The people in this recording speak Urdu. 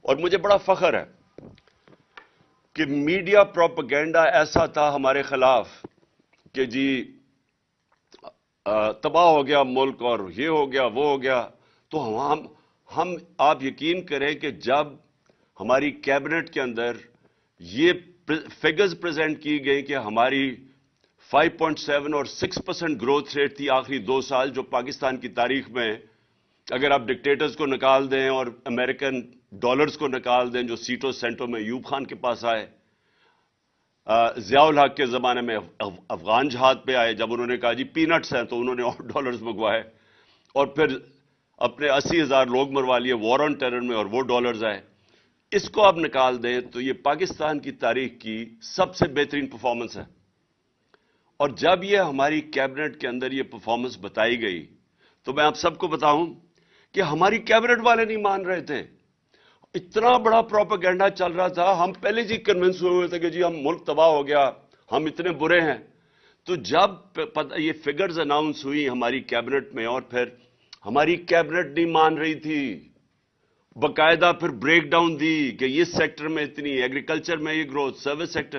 اور مجھے بڑا فخر ہے کہ میڈیا پروپیگنڈا ایسا تھا ہمارے خلاف کہ جی تباہ ہو گیا ملک اور یہ ہو گیا وہ ہو گیا. تو ہم آپ یقین کریں کہ جب ہماری کیبنٹ کے اندر یہ فگرز پریزنٹ کی گئی کہ ہماری 5.7 اور 6% گروتھ ریٹ تھی آخری 2 سال، جو پاکستان کی تاریخ میں اگر آپ ڈکٹیٹرز کو نکال دیں اور امریکن ڈالرز کو نکال دیں جو سیٹوں سینٹوں میں ایوب خان کے پاس آئے، ضیاء الحق کے زمانے میں افغان جہاد پہ آئے، جب انہوں نے کہا جی پینٹس ہیں تو انہوں نے اور ڈالرز منگوائے، اور پھر اپنے 80,000 لوگ مروا لیے وار آن ٹیرر میں اور وہ ڈالرز آئے. اس کو آپ نکال دیں تو یہ پاکستان کی تاریخ کی سب سے بہترین پرفارمنس ہے. اور جب یہ ہماری کیبنٹ کے اندر یہ پرفارمنس بتائی گئی تو میں آپ سب کو بتاؤں کہ ہماری کیبنٹ والے نہیں مان رہے تھے. اتنا بڑا پروپیگنڈا چل رہا تھا، ہم پہلے سے کنونس ہوئے تھے کہ جی ہم ملک تباہ ہو گیا، ہم اتنے برے ہیں. تو جب یہ فگرز اناؤنس ہوئی ہماری کیبنٹ میں، اور پھر ہماری کیبنٹ نہیں مان رہی تھی، باقاعدہ پھر بریک ڈاؤن دی کہ یہ سیکٹر میں اتنی، ایگریکلچر میں یہ گروتھ، سروس سیکٹر